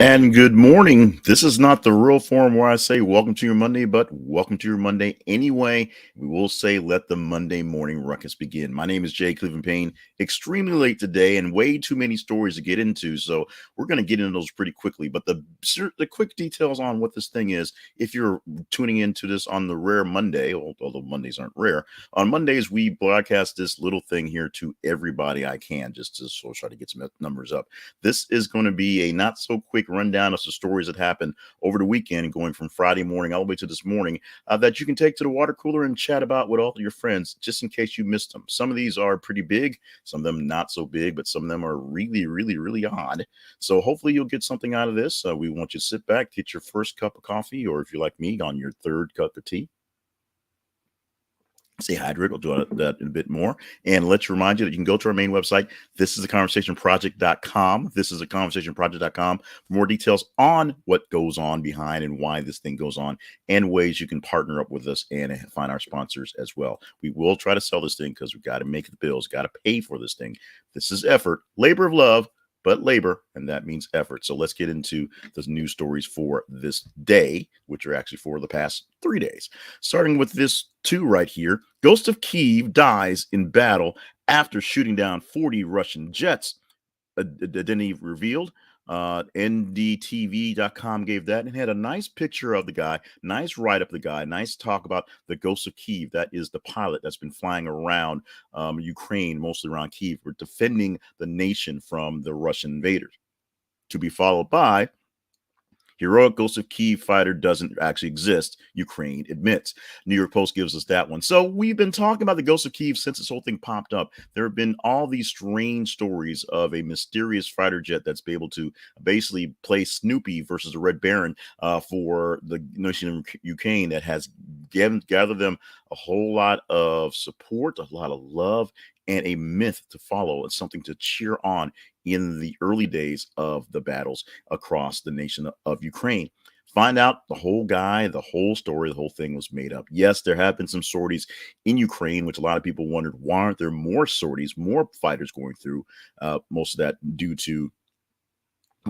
And good morning. This is not the real forum where I say welcome to your Monday, but welcome to your Monday anyway. We will say let the Monday morning ruckus begin. My name is Jay Cleveland Payne. Extremely late today and way too many stories to get into, so we're going to get into those pretty quickly. But the quick details on what this thing is, if you're tuning into this on the rare Monday, although Mondays aren't rare, on Mondays we broadcast this little thing here to everybody I can, just to try to get some numbers up. This is going to be a not so quick rundown of some stories that happened over the weekend, going from Friday morning all the way to this morning, that you can take to the water cooler and chat about with all of your friends, just in case you missed them. Some of these are pretty big, some of them not so big, but some of them are really, really, really odd. So hopefully you'll get something out of this. We want you to sit back, get your first cup of coffee, or if you're like me, on your third cup of tea. Say hi, Rick. We'll do that in a bit more. And let's remind you that you can go to our main website. This is a conversationproject.com. This is a conversationproject.com for more details on what goes on behind and why this thing goes on, and ways you can partner up with us and find our sponsors as well. We will try to sell this thing because we got to make the bills, got to pay for this thing. This is effort, labor of love, but labor, and that means effort. So let's get into the news stories for this day, which are actually for the past 3 days. Starting with this two right here. Ghost of Kyiv dies in battle after shooting down 40 Russian jets. Denny revealed. NDTV.com gave that and had a nice picture of the guy, nice write-up of the guy, nice talk about the Ghost of Kyiv. That is the pilot that's been flying around Ukraine, mostly around Kyiv. We're defending the nation from the Russian invaders. To be followed by heroic Ghost of Kyiv fighter doesn't actually exist, Ukraine admits. New York Post gives us that one. So we've been talking about the Ghost of Kyiv since this whole thing popped up. There have been all these strange stories of a mysterious fighter jet that's been able to basically play Snoopy versus the Red Baron for the nation of Ukraine, that has gathered them a whole lot of support, a lot of love, and a myth to follow. It's something to cheer on in the early days of the battles across the nation of Ukraine. Find out the whole guy, the whole story, the whole thing was made up. Yes, there have been some sorties in Ukraine, which a lot of people wondered, why aren't there more sorties, more fighters going through? Most of that due to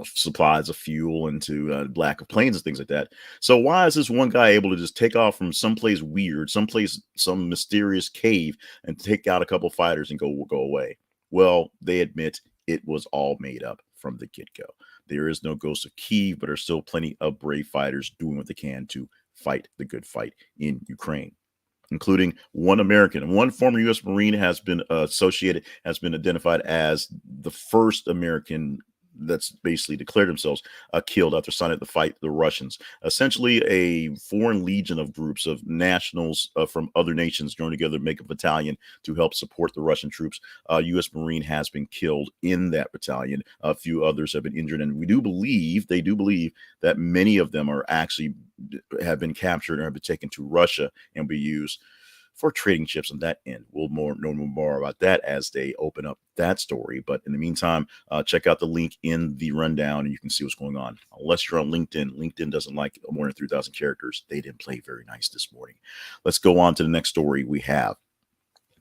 supplies of fuel and to lack of planes and things like that. So why is this one guy able to just take off from someplace weird, someplace, some mysterious cave, and take out a couple fighters and go away? Well, they admit it was all made up from the get-go. There is no Ghost of Kyiv, but there's still plenty of brave fighters doing what they can to fight the good fight in Ukraine, including one American and one former U.S. Marine has been identified as the first American that's basically declared themselves killed after signing to fight the Russians. Essentially, a foreign legion of groups of nationals from other nations joined together to make a battalion to help support the Russian troops. U.S. Marine has been killed in that battalion. A few others have been injured, and they do believe that many of them are actually have been captured and have been taken to Russia and be used for trading chips on that end. We'll know more about that as they open up that story. But in the meantime, check out the link in the rundown and you can see what's going on. Unless you're on LinkedIn, LinkedIn doesn't like more than 3,000 characters. They didn't play very nice this morning. Let's go on to the next story we have.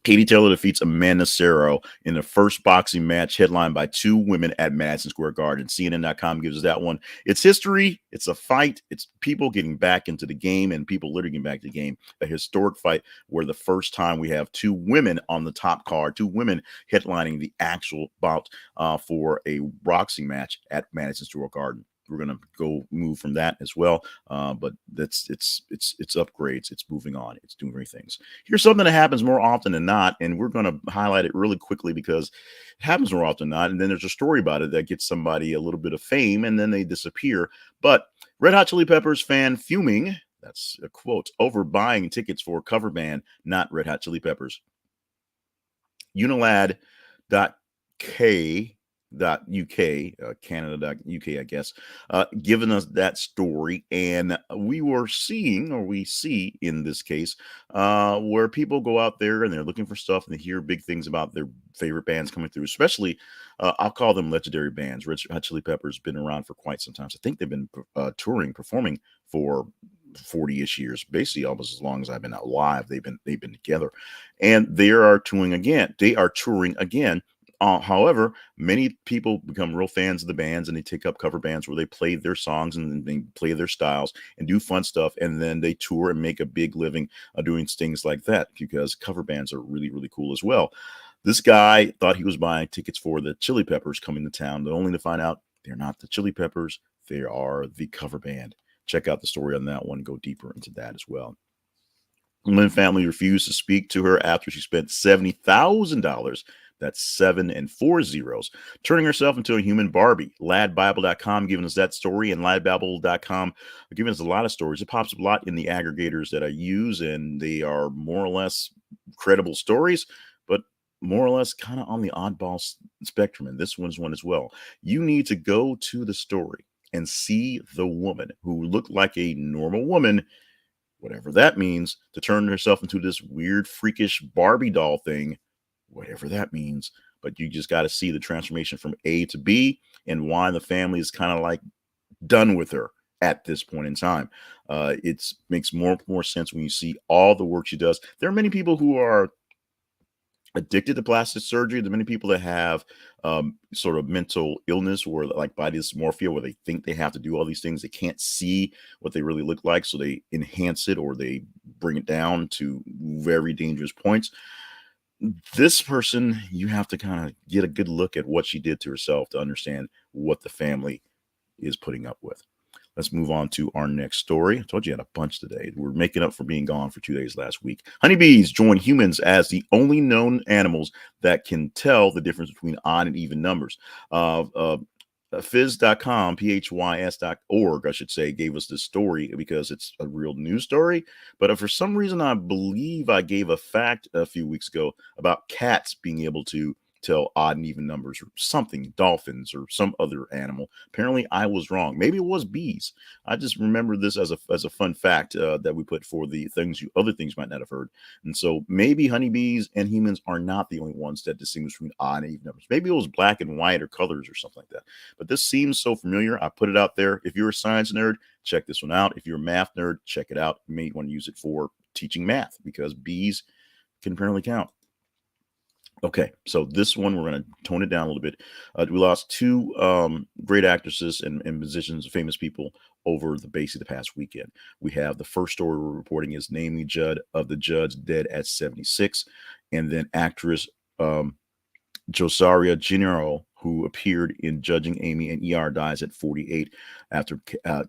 Katie Taylor defeats Amanda Serrano in the first boxing match headlined by two women at Madison Square Garden. CNN.com gives us that one. It's history. It's a fight. It's people getting back into the game and people literally getting back to the game. A historic fight where the first time we have two women on the top card, two women headlining the actual bout for a boxing match at Madison Square Garden. We're gonna go move from that as well, but it's upgrades. It's moving on. It's doing great things. Here's something that happens more often than not, and we're gonna highlight it really quickly because it happens more often than not. And then there's a story about it that gets somebody a little bit of fame, and then they disappear. But Red Hot Chili Peppers fan Fuming, that's a quote, over buying tickets for a cover band, not Red Hot Chili Peppers. Unilad.k .uk, Canada.uk, I guess, giving us that story. And we see in this case, where people go out there and they're looking for stuff and they hear big things about their favorite bands coming through, especially, I'll call them legendary bands. Red Hot Chili Peppers been around for quite some time. So I think they've been performing for 40-ish years, basically almost as long as I've been alive. They've been together, and they are touring again. However, many people become real fans of the bands and they take up cover bands where they play their songs and they play their styles and do fun stuff. And then they tour and make a big living doing things like that because cover bands are really, really cool as well. This guy thought he was buying tickets for the Chili Peppers coming to town, but only to find out they're not the Chili Peppers. They are the cover band. Check out the story on that one. Go deeper into that as well. Lynn family refused to speak to her after she spent $70,000. That's 7 and 4 zeros. Turning herself into a human Barbie. Ladbible.com giving us that story, and ladbible.com giving us a lot of stories. It pops up a lot in the aggregators that I use, and they are more or less credible stories, but more or less kind of on the oddball spectrum. And this one's one as well. You need to go to the story and see the woman who looked like a normal woman, whatever that means, to turn herself into this weird, freakish Barbie doll thing, whatever that means. But you just got to see the transformation from A to B and why the family is kind of like done with her at this point in time. It makes more sense when you see all the work she does. There are many people who are addicted to plastic surgery. There are many people that have sort of mental illness or like body dysmorphia where they think they have to do all these things. They can't see what they really look like, so they enhance it or they bring it down to very dangerous points. This person, you have to kind of get a good look at what she did to herself to understand what the family is putting up with. Let's move on to our next story. I told you I had a bunch today. We're making up for being gone for 2 days last week. Honeybees join humans as the only known animals that can tell the difference between odd and even numbers. Phys.com, phys.org, I should say, gave us this story because it's a real news story. But for some reason, I believe I gave a fact a few weeks ago about cats being able to tell odd and even numbers or something, dolphins or some other animal. Apparently, I was wrong. Maybe it was bees. I just remember this as a fun fact that we put for the things other things might not have heard. And so maybe honeybees and humans are not the only ones that distinguish between odd and even numbers. Maybe it was black and white or colors or something like that. But this seems so familiar. I put it out there. If you're a science nerd, check this one out. If you're a math nerd, check it out. You may want to use it for teaching math because bees can apparently count. Okay, so this one we're going to tone it down a little bit. We lost two great actresses and musicians, famous people, over basically the past weekend. We have the first story we're reporting is Naomi Judd of the Judds, dead at 76, and then actress Jossara Jinaro, who appeared in Judging Amy and ER, dies at 48 after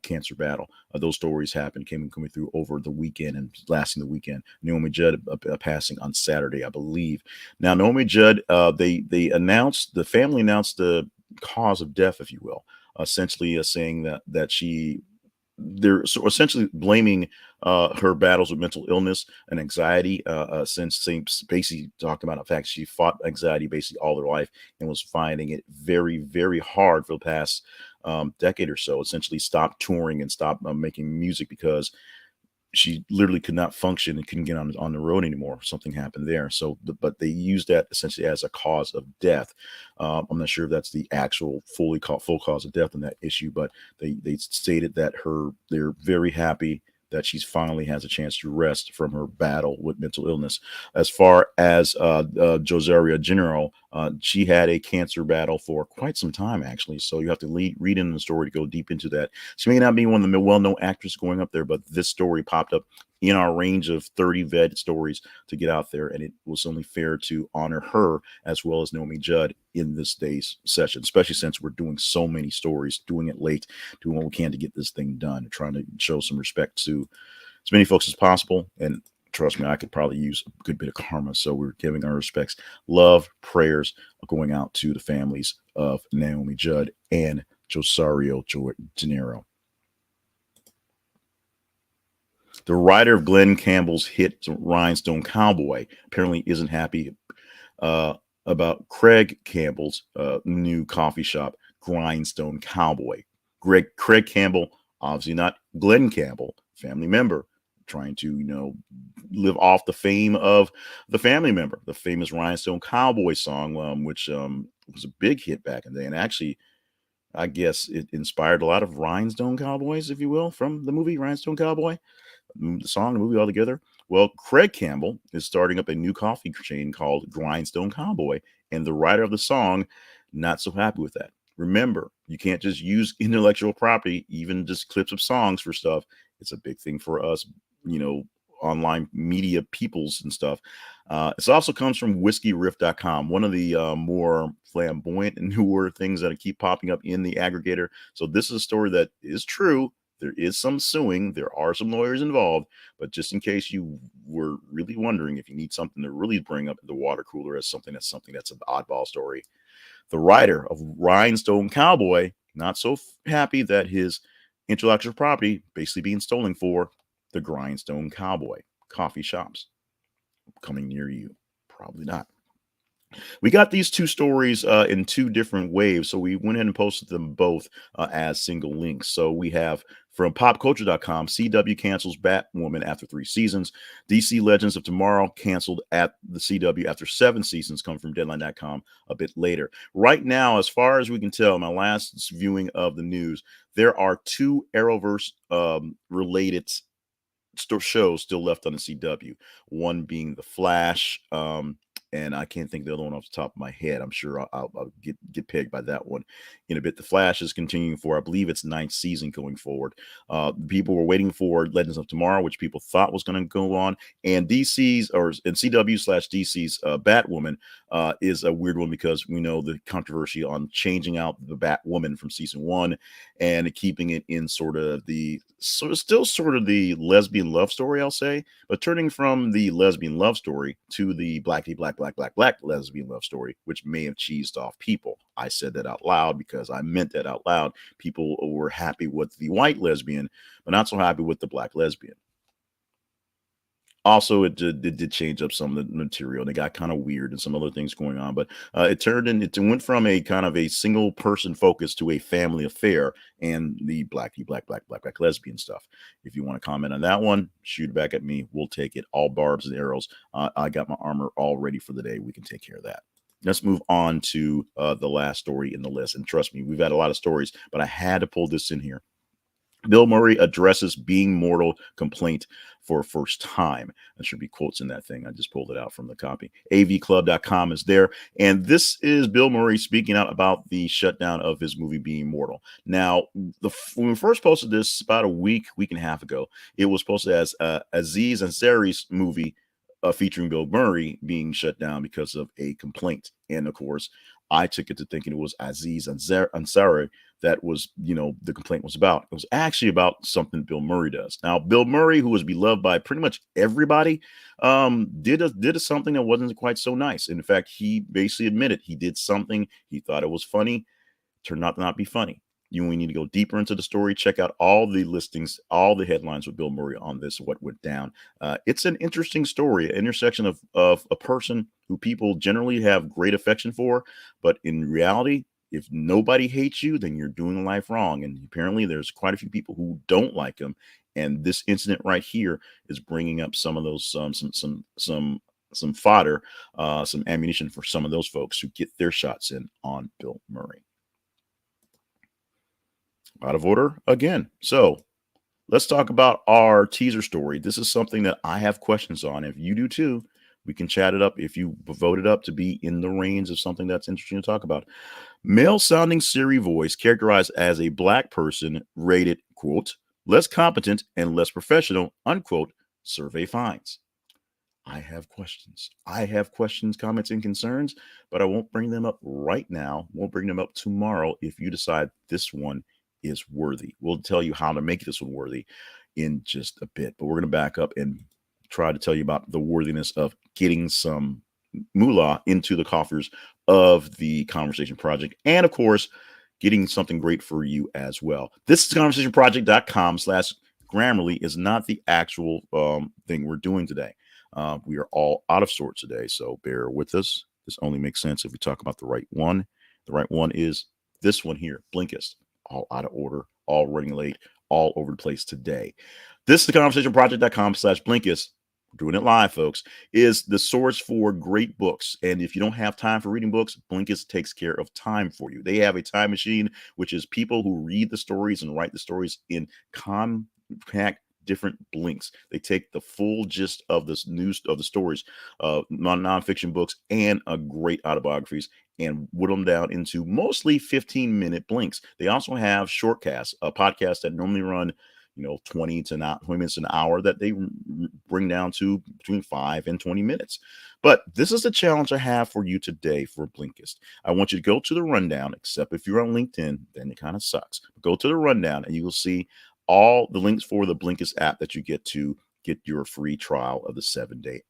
cancer battle. Those stories happened, coming through over the weekend and lasting the weekend. Naomi Judd passing on Saturday, I believe. Now, Naomi Judd, they announced, the family announced the cause of death, if you will, essentially saying that they're so essentially blaming her battles with mental illness and anxiety, since basically talking about the fact she fought anxiety basically all her life and was finding it very, very hard for the past decade or so. Essentially stopped touring and stopped making music because she literally could not function and couldn't get on the road anymore. Something happened there. So, but they used that essentially as a cause of death. I'm not sure if that's the actual full cause of death in that issue, but they stated that they're very happy that she's finally has a chance to rest from her battle with mental illness. As far as Jossara Jinaro, she had a cancer battle for quite some time, actually. So you have to read in the story to go deep into that. She may not be one of the well-known actors going up there, but this story popped up in our range of 30 vetted stories to get out there, and it was only fair to honor her as well as Naomi Judd in this day's session, especially since we're doing so many stories, doing it late, doing what we can to get this thing done, trying to show some respect to as many folks as possible. And trust me, I could probably use a good bit of karma. So we're giving our respects, love, prayers going out to the families of Naomi Judd and Jossara Jinaro. The writer of Glenn Campbell's hit Rhinestone Cowboy apparently isn't happy about Craig Campbell's new coffee shop, Rhinestone Cowboy. Craig Campbell, obviously not Glenn Campbell, family member, trying to, live off the fame of the family member, the famous Rhinestone Cowboy song, which was a big hit back in the day. And actually, I guess it inspired a lot of Rhinestone Cowboys, if you will, from the movie Rhinestone Cowboy. The song, the movie altogether. Well, Craig Campbell is starting up a new coffee chain called Rhinestone Cowboy, And the writer of the song, not so happy with that. Remember, you can't just use intellectual property, even just clips of songs for stuff. It's a big thing for us, you know, online media peoples and stuff. It also comes from whiskeyriff.com, one of the more flamboyant and newer things that keep popping up in the aggregator. So this is a story that is true. There is some suing. There are some lawyers involved. But just in case you were really wondering if you need something to really bring up the water cooler as something that's an oddball story, the writer of Rhinestone Cowboy, not so happy that his intellectual property basically being stolen for the Grindstone Cowboy coffee shops coming near you. Probably not. We got these two stories in two different waves, so we went ahead and posted them both as single links. So we have from popculture.com, CW cancels Batwoman after 3 seasons. DC Legends of Tomorrow canceled at the CW after 7 seasons, come from deadline.com a bit later. Right now, as far as we can tell, my last viewing of the news, there are 2 Arrowverse related shows still left on the CW. One being The Flash, and I can't think of the other one off the top of my head. I'm sure I'll get pegged by that one in a bit. The Flash is continuing for, I believe it's 9th season going forward. People were waiting for Legends of Tomorrow, which people thought was going to go on, and CW/DC's Batwoman is a weird one because we know the controversy on changing out the Batwoman from season 1 and keeping it in sort of the the lesbian love story, I'll say, but turning from the lesbian love story to the black lesbian love story, which may have cheesed off people. I said that out loud because I meant that out loud. People were happy with the white lesbian, but not so happy with the black lesbian. Also, it did change up some of the material, and it got kind of weird and some other things going on. But it went from a kind of a single person focus to a family affair and the black lesbian stuff. If you want to comment on that one, shoot it back at me. We'll take it. All barbs and arrows. I got my armor all ready for the day. We can take care of that. Let's move on to the last story in the list. And trust me, we've had a lot of stories, but I had to pull this in here. Bill Murray addresses being mortal complaint for first time. There should be quotes in that thing. I just pulled it out from the copy. avclub.com is there. And this is Bill Murray speaking out about the shutdown of his movie Being Mortal. Now, when we first posted this about a week and a half ago, it was posted as Aziz Ansari's movie featuring Bill Murray being shut down because of a complaint. And of course, I took it to thinking it was Aziz Ansari that was, the complaint was about. It was actually about something Bill Murray does. Now, Bill Murray, who was beloved by pretty much everybody, did something that wasn't quite so nice. In fact, he basically admitted he did something. He thought it was funny. Turned out to not be funny. We need to go deeper into the story. Check out all the listings, all the headlines with Bill Murray on this, what went down. It's an interesting story, an intersection of a person who people generally have great affection for, but in reality, if nobody hates you, then you're doing life wrong. And apparently there's quite a few people who don't like him. And this incident right here is bringing up some of those, some fodder, some ammunition for some of those folks who get their shots in on Bill Murray. Out of order again. So let's talk about our teaser story. This is something that I have questions on. If you do too, we can chat it up if you vote it up to be in the range of something that's interesting to talk about. Male sounding Siri voice characterized as a black person rated, quote, less competent and less professional, unquote, survey finds. I have questions. I have questions, comments, and concerns, but I won't bring them up right now. Won't bring them up tomorrow if you decide this one is worthy. We'll tell you how to make this one worthy in just a bit, but we're going to back up and try to tell you about the worthiness of getting some moolah into the coffers of the Conversation Project, and of course, getting something great for you as well. This is conversationproject.com/Grammarly is not the actual thing we're doing today. We are all out of sorts today, so bear with us. This only makes sense if we talk about the right one. The right one is this one here, Blinkist. All out of order, all running late, all over the place today. This is the conversationproject.com/Blinkist. Doing it live, folks, is the source for great books. And if you don't have time for reading books, Blinkist takes care of time for you. They have a time machine, which is people who read the stories and write the stories in compact different blinks. They take the full gist of this news of the stories, nonfiction books, and great autobiographies, and whittle them down into mostly 15-minute blinks. They also have shortcasts, podcasts that normally run 20 to not 20 minutes an hour, that they bring down to between 5 and 20 minutes. But this is the challenge I have for you today for Blinkist. I want you to go to the rundown, except if you're on LinkedIn, then it kind of sucks. Go to the rundown and you will see all the links for the Blinkist app that you get your free trial of the 7 days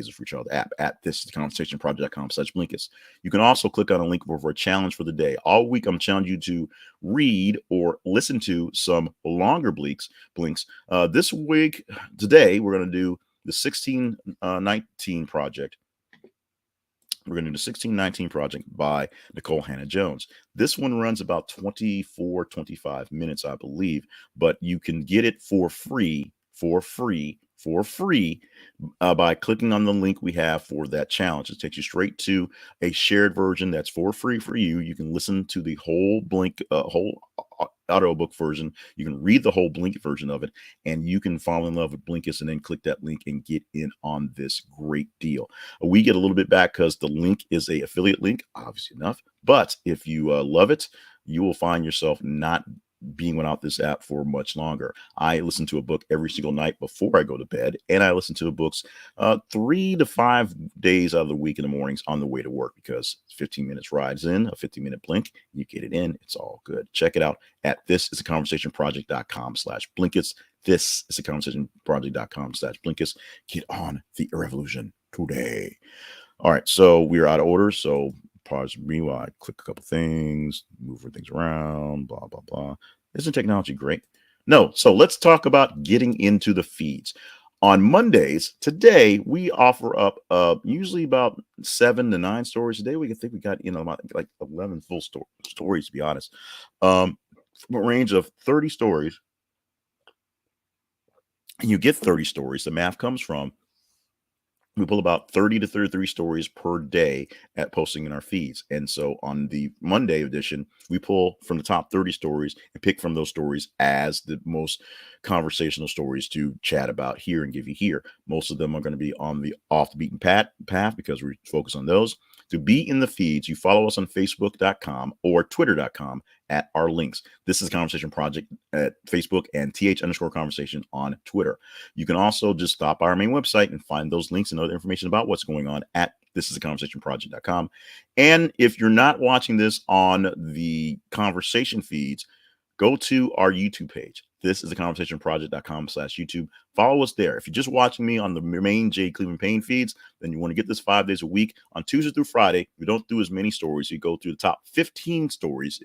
of free trial of the app at thisconversationproject.com/Blinkist. You can also click on a link for a challenge for the day. All week, I'm challenging you to read or listen to some longer blinks. This week, today, we're going to do the 1619 project. We're going to do the 1619 project by Nikole Hannah-Jones. This one runs about 25 minutes, I believe, but you can get it for free by clicking on the link we have for that challenge. It takes you straight to a shared version that's for free for you. You can listen to the whole whole audiobook version. You can read the whole Blink version of it, and you can fall in love with Blinkist and then click that link and get in on this great deal. We get a little bit back because the link is a affiliate link, obviously enough. But if you love it, you will find yourself not being without this app for much longer. I listen to a book every single night before I go to bed, and I listen to the books 3 to 5 days out of the week in the mornings on the way to work, because 15 minutes rides in, a 15-minute blink, you get it in, it's all good. Check it out at thisistheconversationproject.com/Blinkist. This is theconversationproject.com/Blinkist. Get on the revolution today. All right, so we're out of order, so pause me while I click a couple things, move things around, blah, blah, blah. Isn't technology great? No. So let's talk about getting into the feeds. On Mondays, today, we offer up usually about 7 to 9 stories. Today, we got about like 11 full stories, to be honest. From a range of 30 stories. And you get 30 stories. The math comes from, we pull about 30 to 33 stories per day at posting in our feeds. And so on the Monday edition, we pull from the top 30 stories and pick from those stories as the most conversational stories to chat about here and give you here. Most of them are going to be on the off the beaten path because we focus on those. To be in the feeds, you follow us on Facebook.com or Twitter.com at our links. This is Conversation Project at Facebook and th_conversation on Twitter. You can also just stop by our main website and find those links and other information about what's going on at thisistheconversationproject.com. And if you're not watching this on the conversation feeds, go to our YouTube page. This is theconversationproject.com/YouTube. Follow us there. If you're just watching me on the main J. Cleveland Payne feeds, then you want to get this 5 days a week. On Tuesday through Friday, we don't do as many stories. You go through the top 15 stories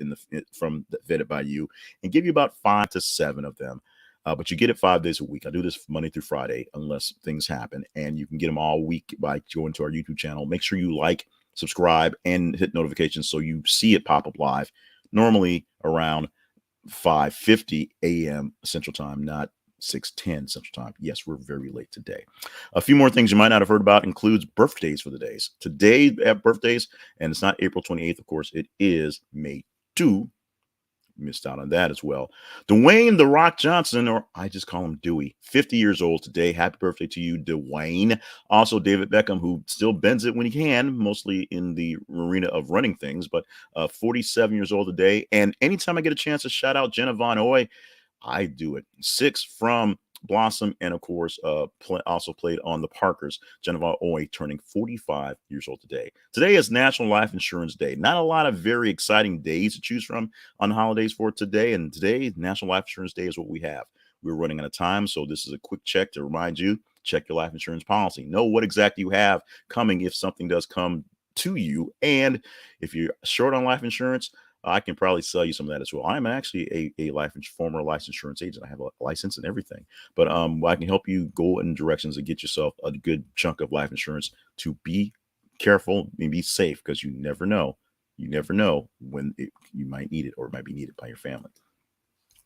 from vetted by you and give you about 5 to 7 of them. But you get it 5 days a week. I do this Monday through Friday unless things happen, and you can get them all week by going to our YouTube channel. Make sure you like, subscribe, and hit notifications so you see it pop up live, normally around 5:50 a.m. Central Time, not 6:10 Central Time. Yes, we're very late today. A few more things you might not have heard about includes birthdays for the days. Today at birthdays, and it's not April 28th, of course, it is May 2. Missed out on that as well. Dwayne "The Rock" Johnson, or I just call him Dewey, 50 years old today. Happy birthday to you, Dwayne. Also, David Beckham, who still bends it when he can, mostly in the arena of running things, but 47 years old today. And anytime I get a chance to shout out Jenna Von Oy, I do it. 6 from Blossom, and of course, also played on the Parkers. Jenna Von Oy turning 45 years old today. Today is National Life Insurance Day. Not a lot of very exciting days to choose from on holidays for today, and today, National Life Insurance Day is what we have. We're running out of time, so this is a quick check to remind you, check your life insurance policy. Know what exactly you have coming if something does come to you, and if you're short on life insurance, I can probably sell you some of that as well. I'm actually a former life insurance agent. I have a license and everything, but I can help you go in directions and get yourself a good chunk of life insurance to be careful and be safe, because you never know. You never know when you might need it, or it might be needed by your family.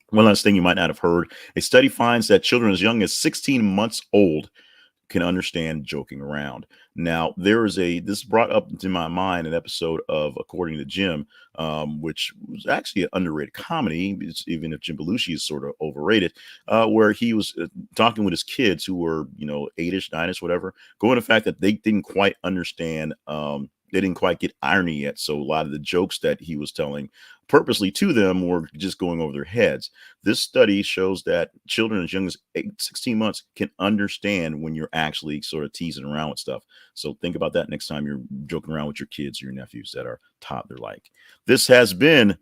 One last thing you might not have heard: a study finds that children as young as 16 months old can understand joking around. Now, this brought up into my mind an episode of According to Jim, which was actually an underrated comedy, even if Jim Belushi is sort of overrated, where he was talking with his kids who were, 8-ish, 9-ish, whatever, going to the fact that they didn't quite understand. They didn't quite get irony yet. So a lot of the jokes that he was telling purposely to them were just going over their heads. This study shows that children as young as 16 months can understand when you're actually sort of teasing around with stuff. So think about that next time you're joking around with your kids or your nephews that are toddler like. This has been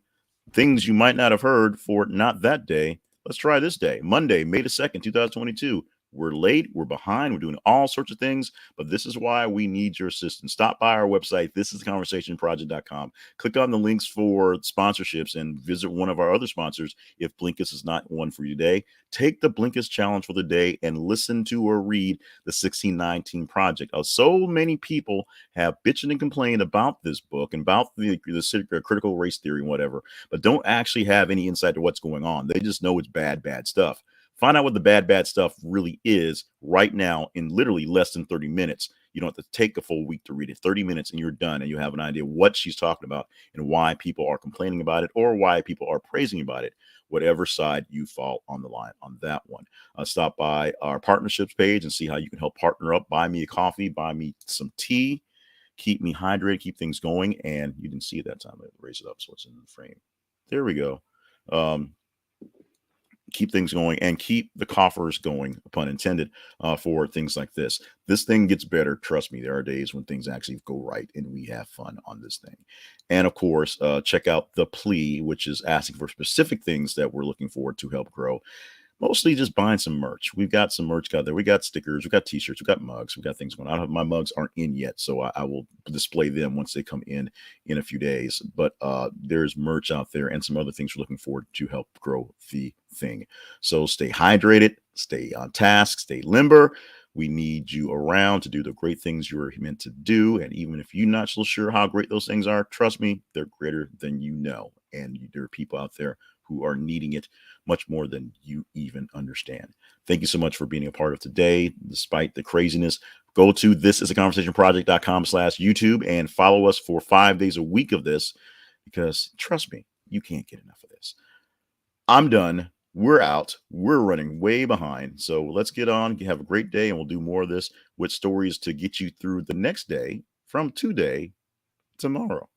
things you might not have heard for Not That Day. Let's try this day, Monday, May the 2nd, 2022. We're late, we're behind, we're doing all sorts of things, but this is why we need your assistance. Stop by our website, thisisconversationproject.com. Click on the links for sponsorships and visit one of our other sponsors if Blinkist is not one for you today. Take the Blinkist challenge for the day and listen to or read the 1619 Project. So many people have bitched and complained about this book and about the critical race theory and whatever, but don't actually have any insight to what's going on. They just know it's bad stuff. Find out what the bad stuff really is right now in literally less than 30 minutes. You don't have to take a full week to read it. 30 minutes and you're done, and you have an idea what she's talking about and why people are complaining about it or why people are praising about it, whatever side you fall on the line on that one. Stop by our partnerships page and see how you can help partner up. Buy me a coffee, buy me some tea, keep me hydrated, keep things going. And you didn't see it that time. I raise it up so it's in the frame. There we go. Keep things going and keep the coffers going, pun intended, for things like this. This thing gets better. Trust me, there are days when things actually go right and we have fun on this thing. And of course, check out The Plea, which is asking for specific things that we're looking for to help grow. Mostly just buying some merch. We've got some merch out there. We got stickers, we got t-shirts, we got mugs, we got things going on. My mugs aren't in yet, so I will display them once they come in a few days. But there's merch out there and some other things we're looking forward to help grow the thing. So stay hydrated, stay on task, stay limber. We need you around to do the great things you're meant to do. And even if you're not so sure how great those things are, trust me, they're greater than you know. And there are people out there who are needing it much more than you even understand. Thank you so much for being a part of today, despite the craziness. Go to thisisaconversationproject.com/YouTube and follow us for 5 days a week of this, because trust me, you can't get enough of this. I'm done. We're out. We're running way behind. So let's get on. Have a great day, and we'll do more of this with stories to get you through the next day from today tomorrow.